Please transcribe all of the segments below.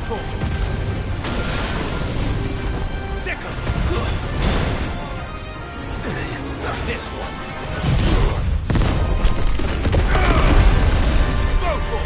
Mortal! Second! This one! Mortal!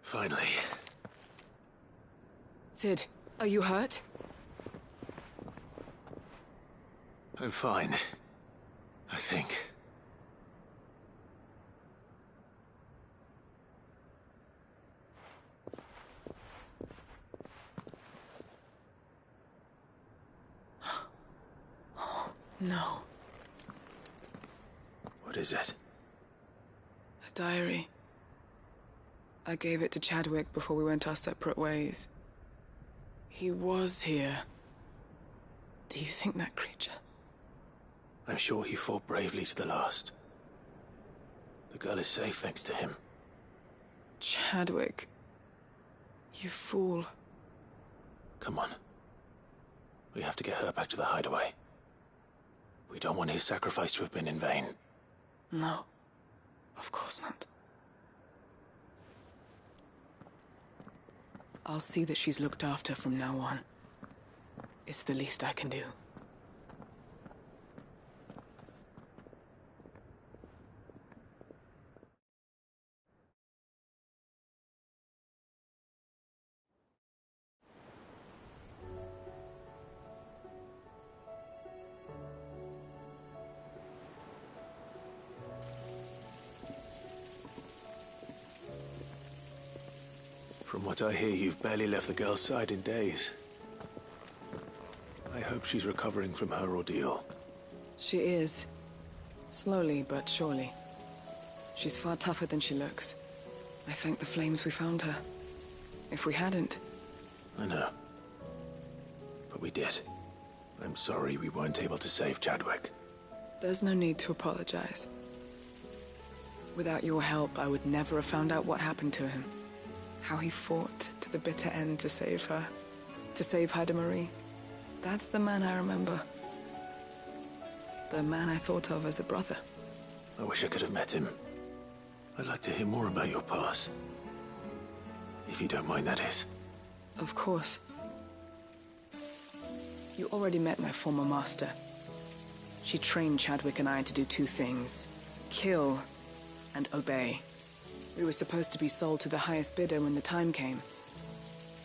Finally. Sid, are you hurt? I'm fine. I think. No. What is it? A diary. I gave it to Chadwick before we went our separate ways. He was here. Do you think that creature? I'm sure he fought bravely to the last. The girl is safe thanks to him. Chadwick. You fool. Come on. We have to get her back to the hideaway. We don't want his sacrifice to have been in vain. No. Of course not. I'll see that she's looked after from now on. It's the least I can do. From what I hear, you've barely left the girl's side in days. I hope she's recovering from her ordeal. She is. Slowly but surely. She's far tougher than she looks. I thank the flames we found her. If we hadn't... I know. But we did. I'm sorry we weren't able to save Chadwick. There's no need to apologize. Without your help, I would never have found out what happened to him. How he fought to the bitter end to save her. To save Haida Marie. That's the man I remember. The man I thought of as a brother. I wish I could have met him. I'd like to hear more about your past. If you don't mind, that is. Of course. You already met my former master. She trained Chadwick and I to do two things. Kill and obey. We were supposed to be sold to the highest bidder when the time came.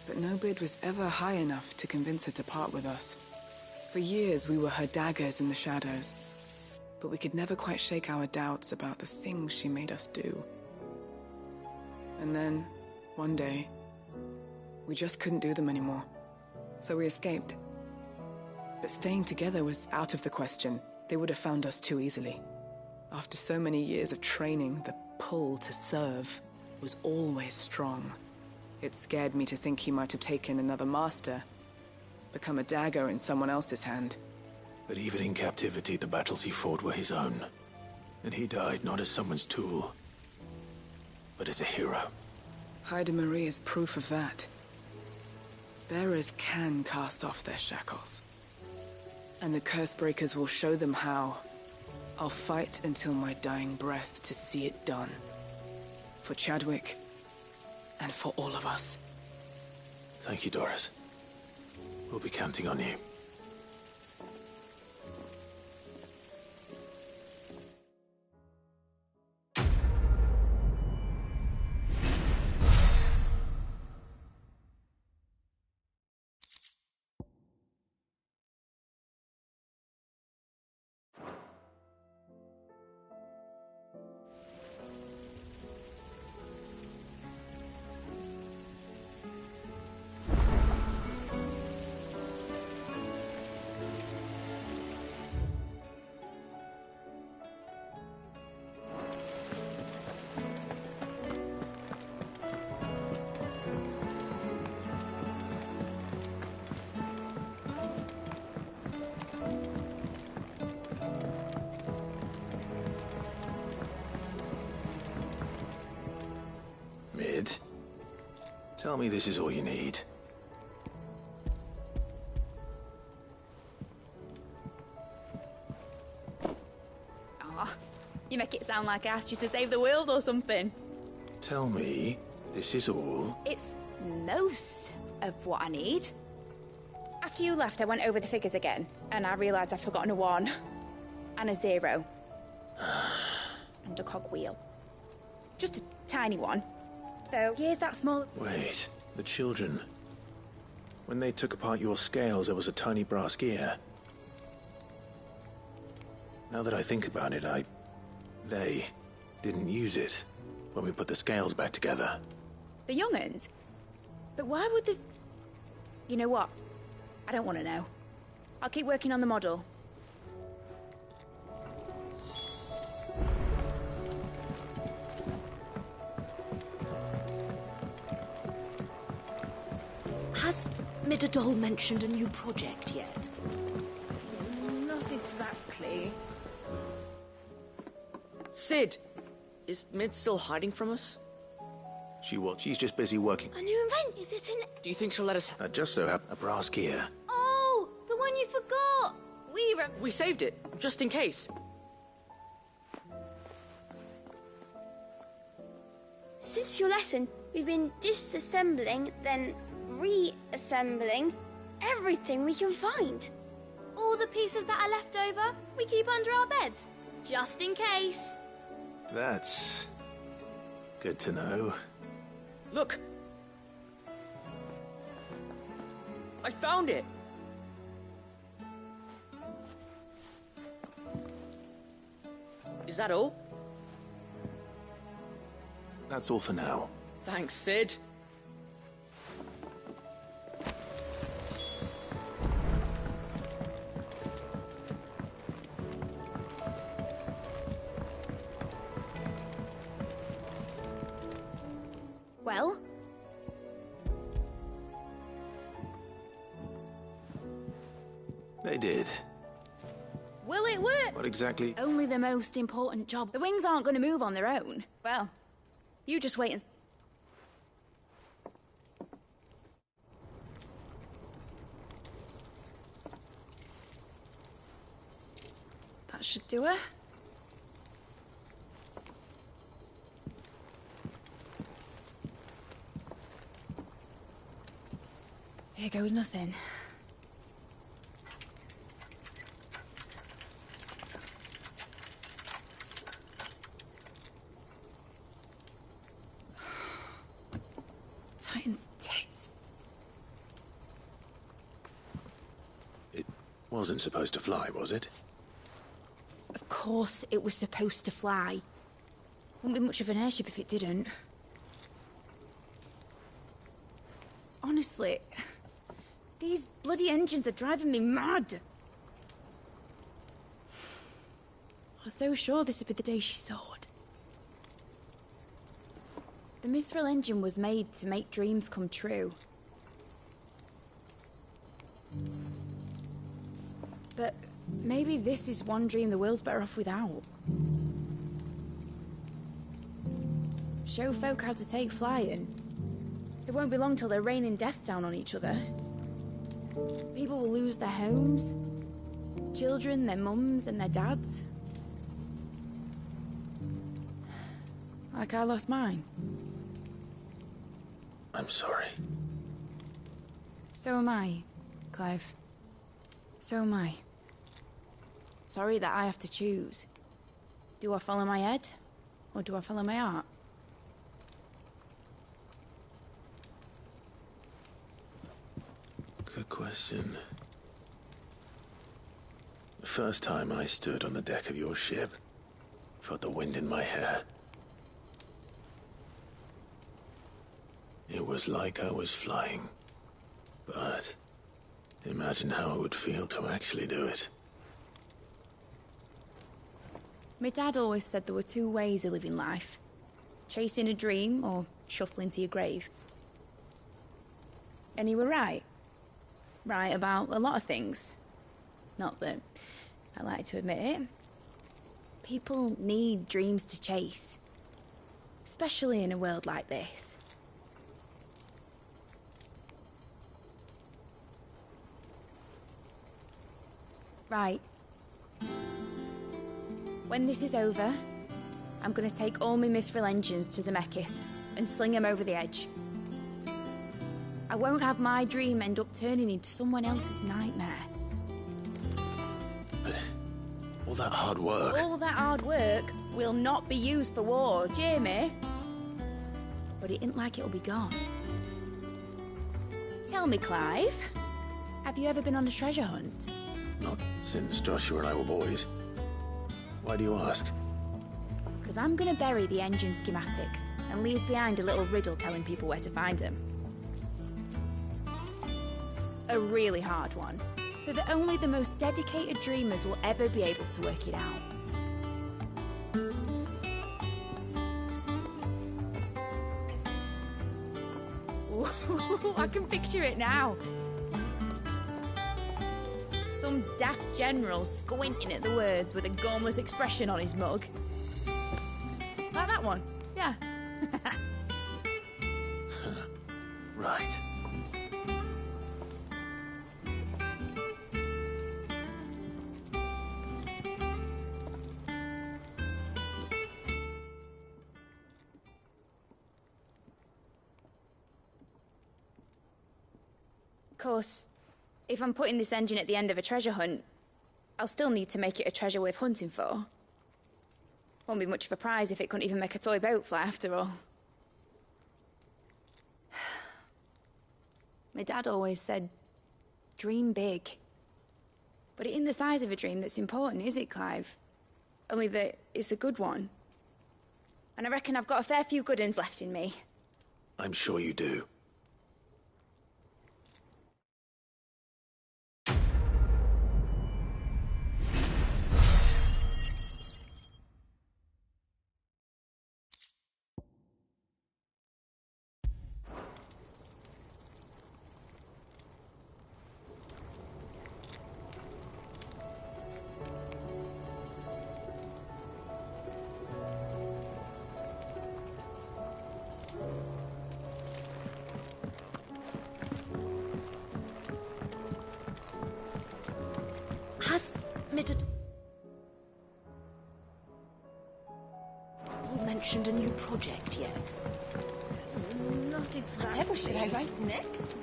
But no bid was ever high enough to convince her to part with us. For years, we were her daggers in the shadows. But we could never quite shake our doubts about the things she made us do. And then, one day, we just couldn't do them anymore. So we escaped. But staying together was out of the question. They would have found us too easily. After so many years of training, the pull to serve was always strong. It scared me to think he might have taken another master, become a dagger in someone else's hand. But even in captivity, the battles he fought were his own. And he died not as someone's tool, but as a hero. Haida Marie is proof of that. Bearers can cast off their shackles. And the Cursebreakers will show them how. I'll fight until my dying breath to see it done. For Chadwick, and for all of us. Thank you, Doris. We'll be counting on you. Mid, tell me this is all you need. Aw, you make it sound like I asked you to save the world or something. Tell me this is all. It's most of what I need. After you left, I went over the figures again, and I realised I'd forgotten a 1 and a 0 and a cogwheel. Just a tiny one. Though, here's that small... Wait, the children. When they took apart your scales, there was a tiny brass gear. Now that I think about it, they didn't use it when we put the scales back together. The young'uns? But why would the... You know what? I don't want to know. I'll keep working on the model. Has Midadol mentioned a new project yet? Not exactly. Sid! Is Mid still hiding from us? She's just busy working. A new invent? Is it an... Do you think she'll let us... That just so happened, a brass gear. Oh, the one you forgot! We saved it, just in case. Since your lesson, we've been disassembling, then reassembling everything we can find. All the pieces that are left over, we keep under our beds, just in case. That's good to know. Look! I found it! Is that all? That's all for now. Thanks, Sid. Well? They did. Will it work? What exactly? Only the most important job. The wings aren't going to move on their own. Well, you just wait and... That should do it. Here goes nothing. Titan's tits. It wasn't supposed to fly, was it? Of course it was supposed to fly. Wouldn't be much of an airship if it didn't. Honestly, these bloody engines are driving me mad. I was so sure this would be the day she soared. The Mithril engine was made to make dreams come true. But maybe this is one dream the world's better off without. Show folk how to take flying. It won't be long till they're raining death down on each other. People will lose their homes, children, their mums and their dads. Like I lost mine. I'm sorry. So am I. Clive. So am I. Sorry that I have to choose. Do I follow my head, or do I follow my heart? Good question. The first time I stood on the deck of your ship, felt the wind in my hair. It was like I was flying. But imagine how it would feel to actually do it. My dad always said there were two ways of living life. Chasing a dream or shuffling to your grave. And he were right. Right about a lot of things. Not that I like to admit it. People need dreams to chase. Especially in a world like this. Right. When this is over, I'm gonna take all my mithril engines to Zemeckis and sling them over the edge. I won't have my dream end up turning into someone else's nightmare. But all that hard work... All that hard work will not be used for war, Jamie. But it ain't like it'll be gone. Tell me, Clive, have you ever been on a treasure hunt? Not since Joshua and I were boys. Why do you ask? Because I'm gonna bury the engine schematics and leave behind a little riddle telling people where to find them. A really hard one, so that only the most dedicated dreamers will ever be able to work it out. Ooh, I can picture it now. Some daft general squinting at the words with a gormless expression on his mug. Like that one, yeah. Right. Of course, if I'm putting this engine at the end of a treasure hunt, I'll still need to make it a treasure worth hunting for. Won't be much of a prize if it couldn't even make a toy boat fly after all. My dad always said, dream big. But it ain't the size of a dream that's important, is it, Clive? Only that it's a good one. And I reckon I've got a fair few good uns left in me. I'm sure you do. Has Midad mentioned a new project yet? Not exactly. Whatever should I write next?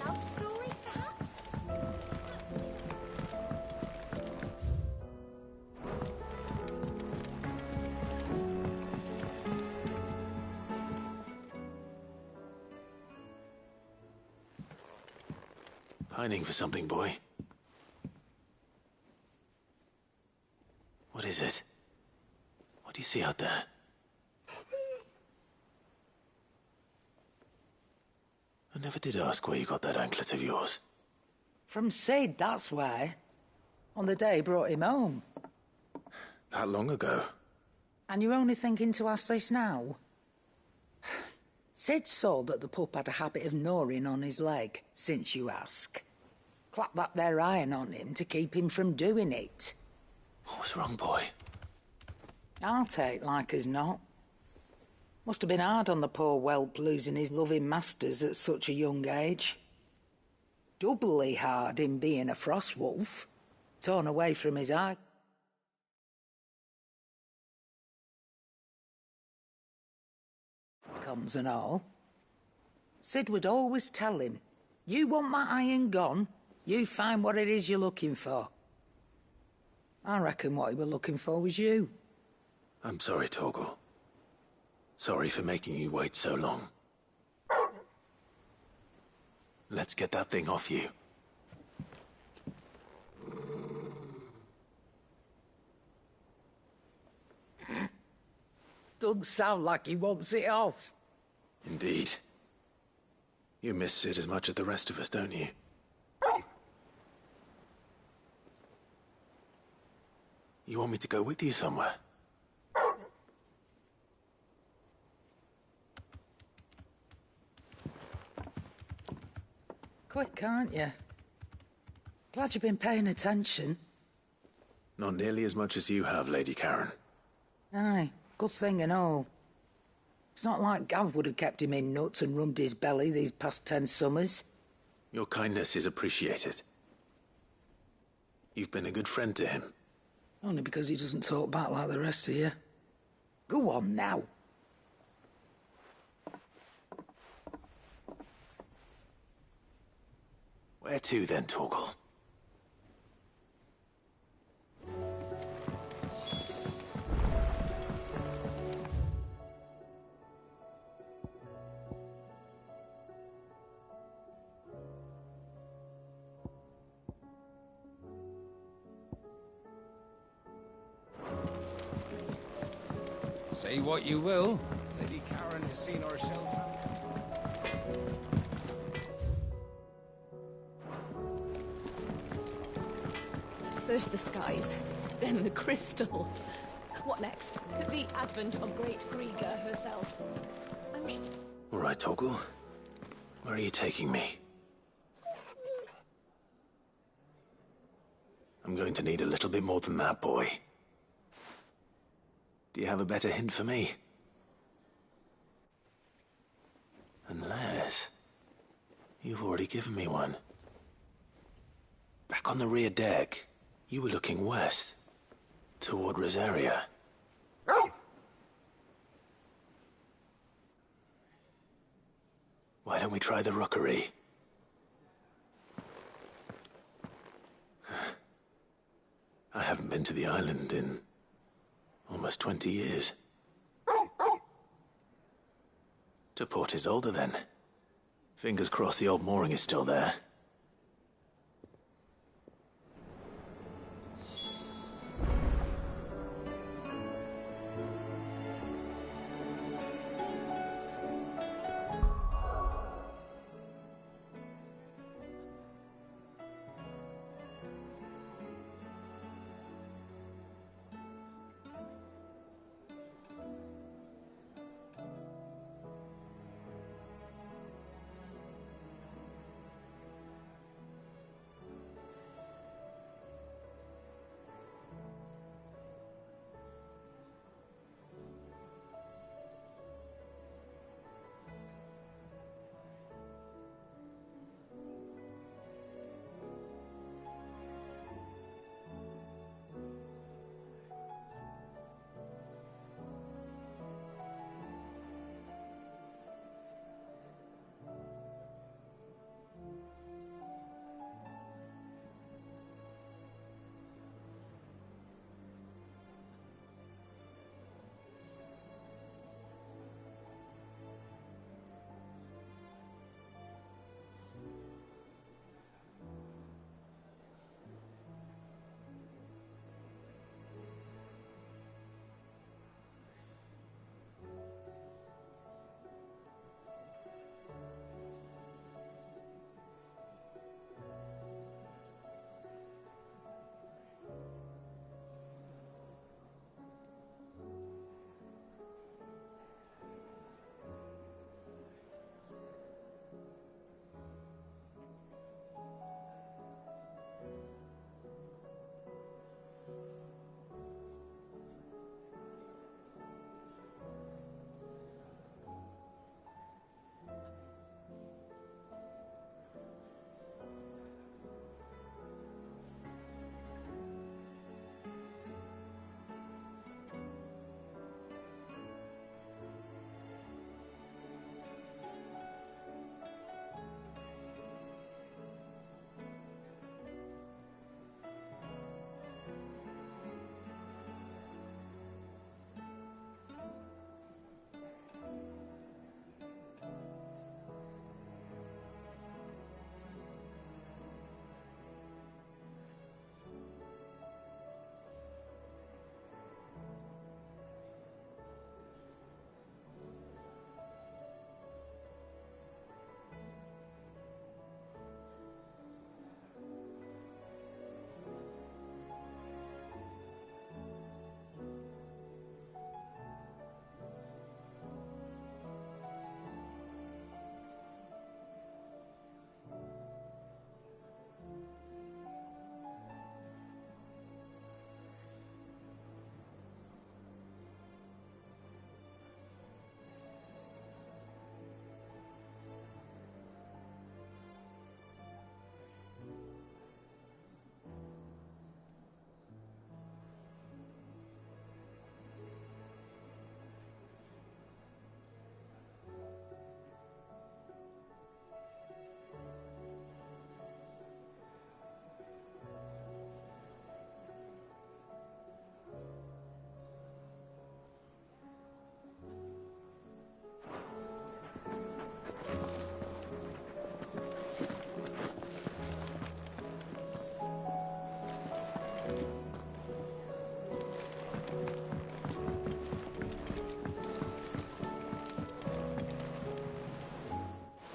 A love story, perhaps? Pining for something, boy. What is it? What do you see out there? I never did ask where you got that anklet of yours. From Sid, that's why. On the day he brought him home. That long ago? And you're only thinking to ask this now? Sid saw that the pup had a habit of gnawing on his leg, since you ask. Clap that there iron on him to keep him from doing it. What was wrong, boy? I'll take like as not. Must have been hard on the poor whelp losing his loving masters at such a young age. Doubly hard in being a frost wolf, torn away from his eye. Comes and all. Sid would always tell him, you want that iron gone, you find what it is you're looking for. I reckon what he were looking for was you. I'm sorry, Torgal. Sorry for making you wait so long. Let's get that thing off you. Doesn't sound like he wants it off. Indeed. You miss Sid as much as the rest of us, don't you? You want me to go with you somewhere? Quick, aren't you? Glad you've been paying attention. Not nearly as much as you have, Lady Karen. Aye, good thing and all. It's not like Gav would have kept him in nuts and rubbed his belly these past 10 summers. Your kindness is appreciated. You've been a good friend to him. Only because he doesn't talk back like the rest of you. Go on now. Where to then, Torgal? Say what you will, Lady Karen has seen herself. First the skies, then the crystal. What next? The advent of Great Grieger herself. All right, Torgal. Where are you taking me? I'm going to need a little bit more than that, boy. Do you have a better hint for me? Unless... you've already given me one. Back on the rear deck, you were looking west, toward Rosaria. Why don't we try the rookery? I haven't been to the island in almost 20 years. To Port Isolde, then. Fingers crossed the old mooring is still there.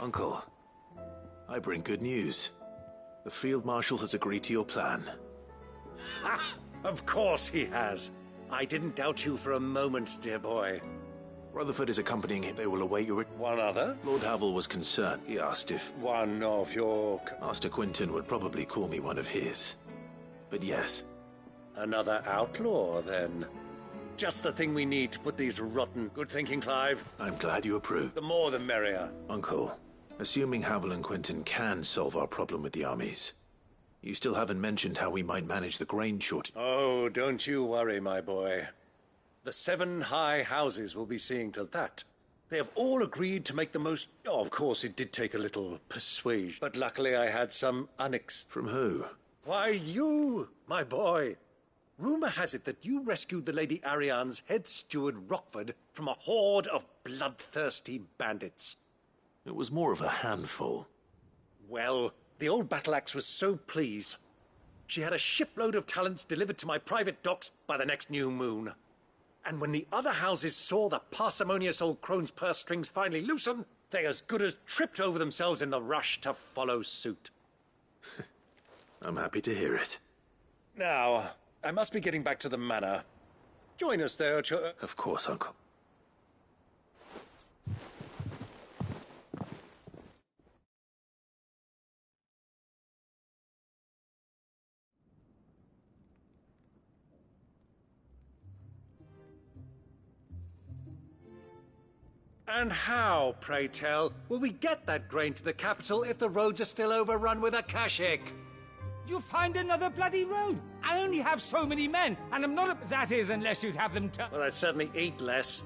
Uncle, I bring good news. The Field Marshal has agreed to your plan. Ha! Of course he has. I didn't doubt you for a moment, dear boy. Rutherford is accompanying him. They will await your... One other? Lord Havel was concerned. He asked if... One of your... Master Quinton would probably call me one of his. But yes. Another outlaw, then. Just the thing we need to put these rotten... Good thinking, Clive. I'm glad you approve. The more the merrier. Uncle, assuming Havel and Quinton can solve our problem with the armies, you still haven't mentioned how we might manage the grain shortage. Oh, don't you worry, my boy. The 7 high houses will be seeing to that. They have all agreed to make the most... Oh, of course, it did take a little persuasion. But luckily I had some From who? Why, you, my boy. Rumor has it that you rescued the Lady Ariane's head steward Rockford from a horde of bloodthirsty bandits. It was more of a handful. Well, the old battle-axe was so pleased. She had a shipload of talents delivered to my private docks by the next new moon. And when the other houses saw the parsimonious old crone's purse strings finally loosen, they as good as tripped over themselves in the rush to follow suit. I'm happy to hear it. Now, I must be getting back to the manor. Join us there, Of course, Uncle. And how, pray tell, will we get that grain to the capital if the roads are still overrun with Akashic? You'll find another bloody road. I only have so many men, and I'm not a... That is, unless you'd have them Well, I'd certainly eat less.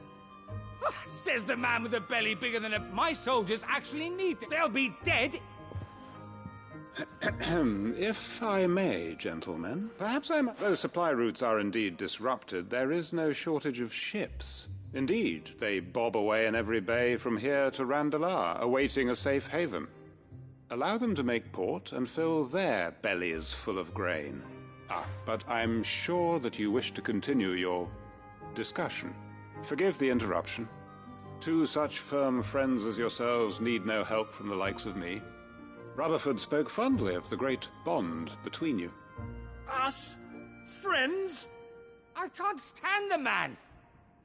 Says the man with a belly bigger than a... My soldiers actually need them. They'll be dead. If I may, gentlemen, perhaps though supply routes are indeed disrupted, there is no shortage of ships. Indeed, they bob away in every bay from here to Randalar, awaiting a safe haven. Allow them to make port and fill their bellies full of grain. But I'm sure that you wish to continue your discussion. Forgive the interruption. 2 such firm friends as yourselves need no help from the likes of me. Rutherford spoke fondly of the great bond between you. Us? Friends? I can't stand the man.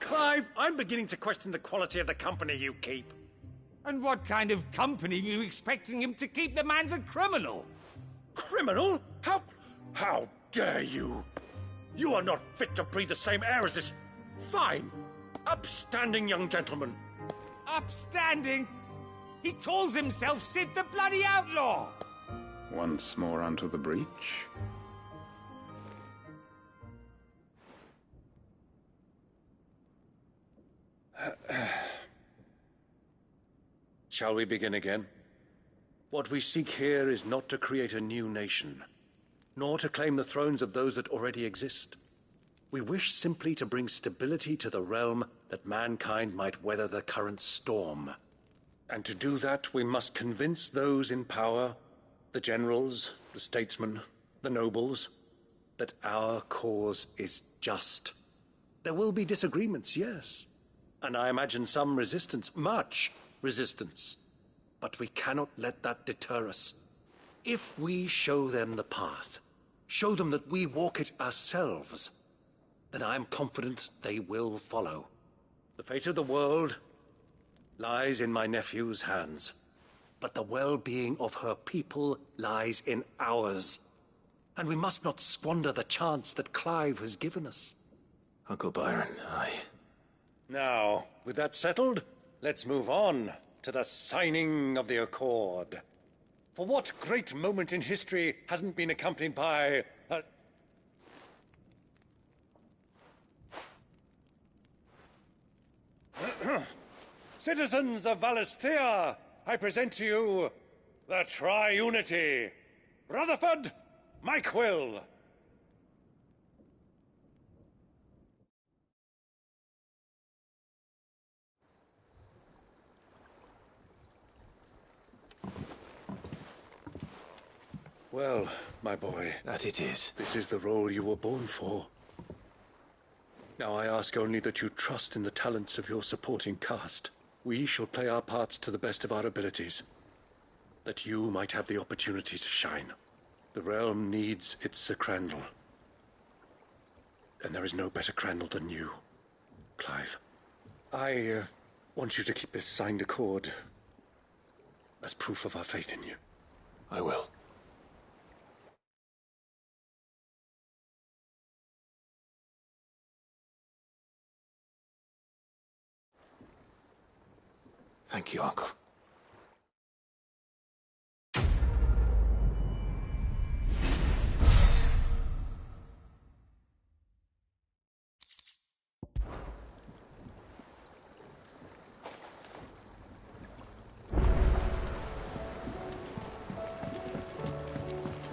Clive, I'm beginning to question the quality of the company you keep. And what kind of company are you expecting him to keep? The man's a criminal. Criminal? How dare you? You are not fit to breathe the same air as this fine, upstanding young gentleman. Upstanding? He calls himself Sid the Bloody Outlaw. Once more unto the breach. Shall we begin again? What we seek here is not to create a new nation, nor to claim the thrones of those that already exist. We wish simply to bring stability to the realm that mankind might weather the current storm. And to do that, we must convince those in power, the generals, the statesmen, the nobles, that our cause is just. There will be disagreements, yes. And I imagine some resistance, much resistance. But we cannot let that deter us. If we show them the path, show them that we walk it ourselves, then I am confident they will follow. The fate of the world lies in my nephew's hands, but the well-being of her people lies in ours. And we must not squander the chance that Clive has given us. Uncle Byron, Now, with that settled, let's move on to the signing of the Accord. For what great moment in history hasn't been accompanied by Citizens of Valisthea, I present to you the Triunity. Rutherford, Mike Will. Well, my boy. That it is. This is the role you were born for. Now I ask only that you trust in the talents of your supporting cast. We shall play our parts to the best of our abilities. that you might have the opportunity to shine. The realm needs its Sir Crandall. And there is no better Crandall than you, Clive. I want you to keep this signed accord as proof of our faith in you. I will. Thank you, Uncle.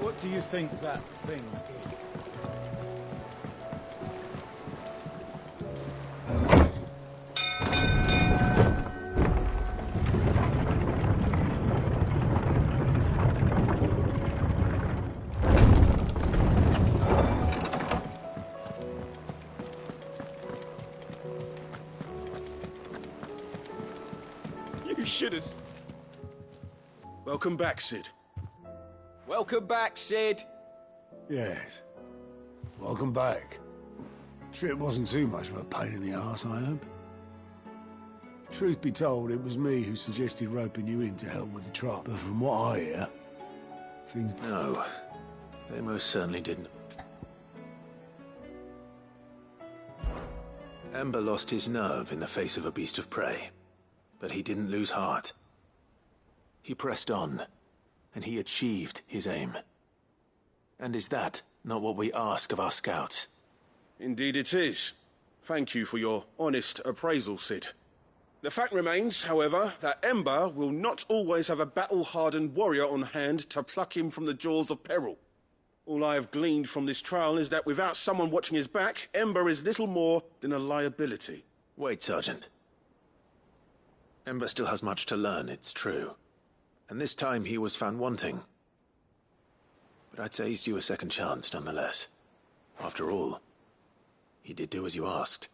What do you think that thing is? You should have... Welcome back, Sid. Welcome back, Sid. Yes. Welcome back. Trip wasn't too much of a pain in the arse, I hope. Truth be told, it was me who suggested roping you in to help with the trial, but from what I hear, things... No, they most certainly didn't. Ember lost his nerve in the face of a beast of prey, but he didn't lose heart. He pressed on, and he achieved his aim. And is that not what we ask of our scouts? Indeed it is. Thank you for your honest appraisal, Sid. The fact remains, however, that Ember will not always have a battle-hardened warrior on hand to pluck him from the jaws of peril. All I have gleaned from this trial is that without someone watching his back, Ember is little more than a liability. Wait, Sergeant. Ember still has much to learn, it's true. And this time he was found wanting. But I'd say he's due a second chance, nonetheless. After all, he did do as you asked.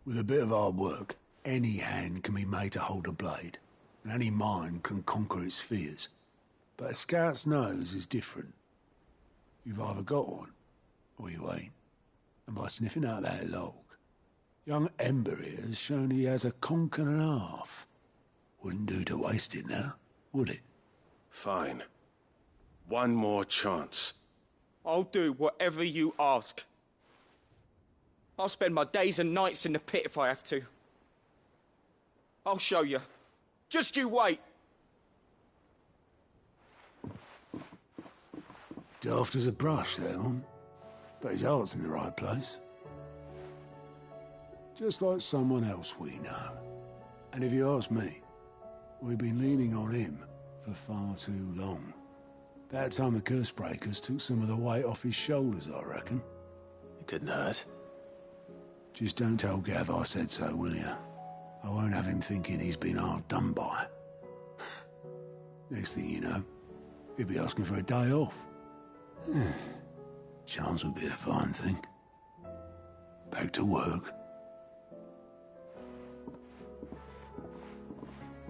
With a bit of hard work, any hand can be made to hold a blade, and any mind can conquer its fears. But a scout's nose is different. You've either got one, or you ain't. And by sniffing out that log, young Ember here has shown he has a conk and a half. Wouldn't do to waste it now, would it? Fine. One more chance. I'll do whatever you ask. I'll spend my days and nights in the pit if I have to. I'll show you. Just you wait. Daft as a brush, that one. But his heart's in the right place. Just like someone else we know. And if you ask me, we've been leaning on him for far too long. About time the Cursebreakers took some of the weight off his shoulders, I reckon. It couldn't hurt. Just don't tell Gav I said so, will you? I won't have him thinking he's been hard done by. Next thing you know, he'll be asking for a day off. Chance would be a fine thing. Back to work.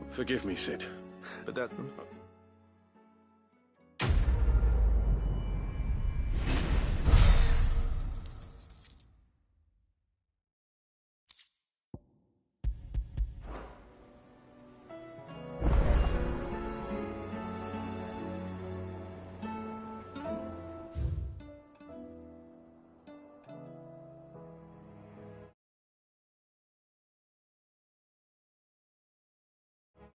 Forgive me, Sid, but that...